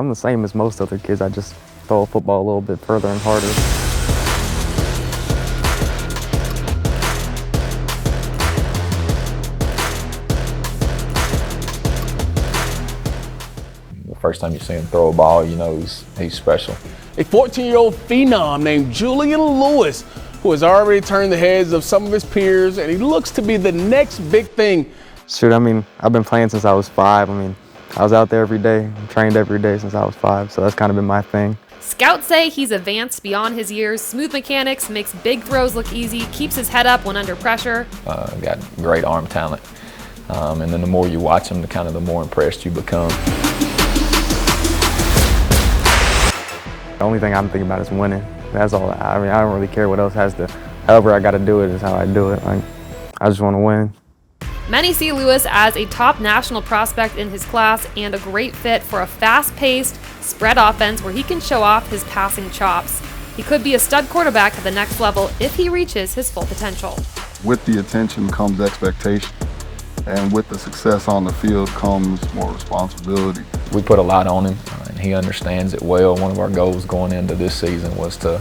I'm the same as most other kids. I just throw a football a little bit further and harder. The first time you see him throw a ball, you know he's special. A 14-year-old phenom named Julian Lewis, who has already turned the heads of some of his peers, and he looks to be the next big thing. Shoot, I've been playing since I was 5. I was out there every day, trained every day since I was 5, so that's kind of been my thing. Scouts say he's advanced beyond his years, smooth mechanics, makes big throws look easy, keeps his head up when under pressure. Got great arm talent, and then the more you watch him, the more impressed you become. The only thing I'm thinking about is winning. That's all. I don't really care what else has to. However I got to do it is how I do it. I just want to win. Many see Lewis as a top national prospect in his class and a great fit for a fast-paced, spread offense where he can show off his passing chops. He could be a stud quarterback at the next level if he reaches his full potential. With the attention comes expectation, and with the success on the field comes more responsibility. We put a lot on him, and he understands it well. One of our goals going into this season was to,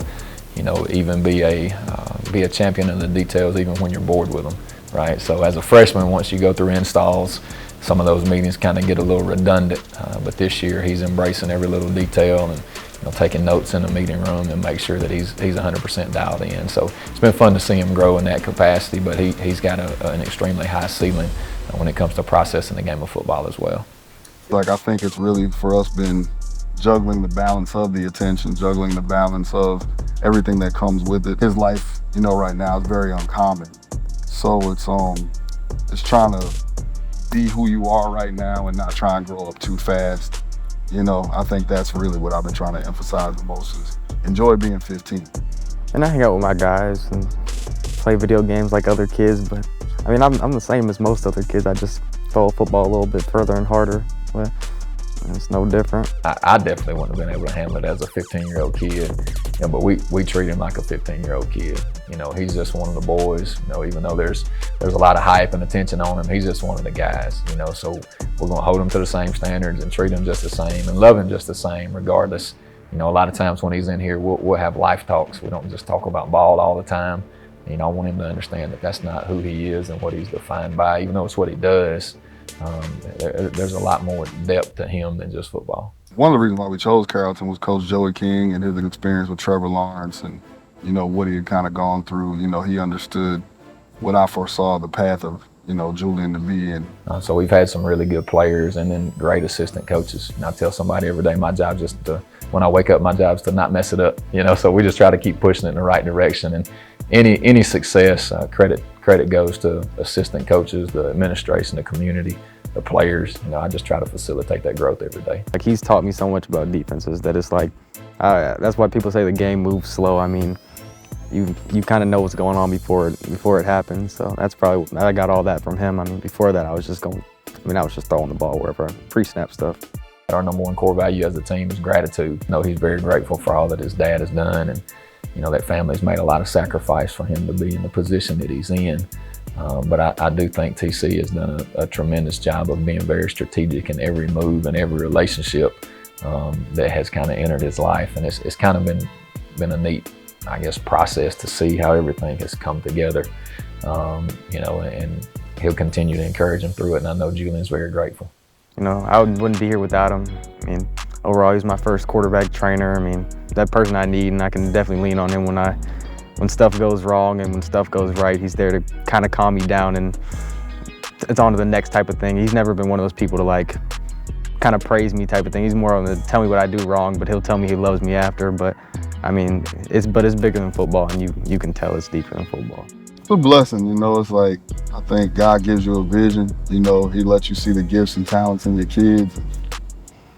even be a champion in the details, even when you're bored with them. Right, so as a freshman, once you go through installs, some of those meetings kind of get a little redundant. But this year, he's embracing every little detail and taking notes in the meeting room and make sure that he's 100% dialed in. So it's been fun to see him grow in that capacity. But he's got an extremely high ceiling when it comes to processing the game of football as well. I think it's really for us been juggling the balance of the attention, juggling the balance of everything that comes with it. His life, right now is very uncommon. So it's trying to be who you are right now and not try and grow up too fast. I think that's really what I've been trying to emphasize the most is enjoy being 15. And I hang out with my guys and play video games like other kids, but I'm the same as most other kids. I just throw a football a little bit further and harder, but it's no different. I definitely wouldn't have been able to handle it as a 15-year-old kid, but we treat him like a 15-year-old kid. He's just one of the boys. Even though there's a lot of hype and attention on him, he's just one of the guys. So we're gonna hold him to the same standards and treat him just the same and love him just the same, regardless. A lot of times when he's in here, we'll have life talks. We don't just talk about ball all the time. I want him to understand that that's not who he is and what he's defined by, even though it's what he does. There's a lot more depth to him than just football. One of the reasons why we chose Carrollton was Coach Joey King and his experience with Trevor Lawrence and, what he had kind of gone through. He understood what I foresaw the path of, Julian to be in. So we've had some really good players and then great assistant coaches. And I tell somebody every day, my job when I wake up, my job is to not mess it up, so we just try to keep pushing it in the right direction. And any success, credit goes to assistant coaches, the administration, the community, the players. I just try to facilitate that growth every day. He's taught me so much about defenses that it's that's why people say the game moves slow. You kind of know what's going on before it happens. So that's probably, I got all that from him. Before that I was just throwing the ball wherever, pre-snap stuff. Our number one core value as a team is gratitude. He's very grateful for all that his dad has done, and that family's made a lot of sacrifice for him to be in the position that he's in. But I do think TC has done a tremendous job of being very strategic in every move and every relationship that has kind of entered his life. And it's kind of been a neat, process to see how everything has come together. And he'll continue to encourage him through it. And I know Julian's very grateful. I wouldn't be here without him. Overall, he's my first quarterback trainer. That person I need, and I can definitely lean on him when stuff goes wrong and when stuff goes right. He's there to kind of calm me down, and it's on to the next type of thing. He's never been one of those people to kind of praise me type of thing. He's more on the tell me what I do wrong, but he'll tell me he loves me after. But it's bigger than football, and you can tell it's deeper than football. It's a blessing, it's I think God gives you a vision, He lets you see the gifts and talents in your kids.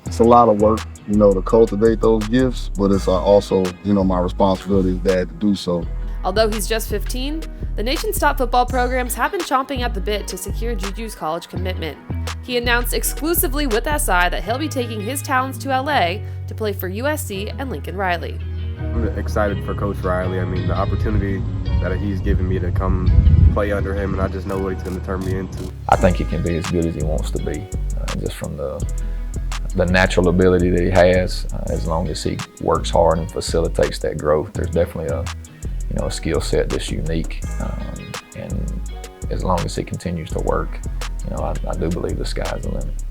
It's a lot of work, to cultivate those gifts, but it's also, my responsibility as dad to do so. Although he's just 15, the nation's top football programs have been chomping at the bit to secure Juju's college commitment. He announced exclusively with SI that he'll be taking his talents to LA to play for USC and Lincoln Riley. I'm excited for Coach Riley. The opportunity that he's given me to come play under him, and I just know what he's going to turn me into. I think he can be as good as he wants to be, just from the the natural ability that he has, as long as he works hard and facilitates that growth. There's definitely a skill set that's unique, and as long as he continues to work, I do believe the sky's the limit.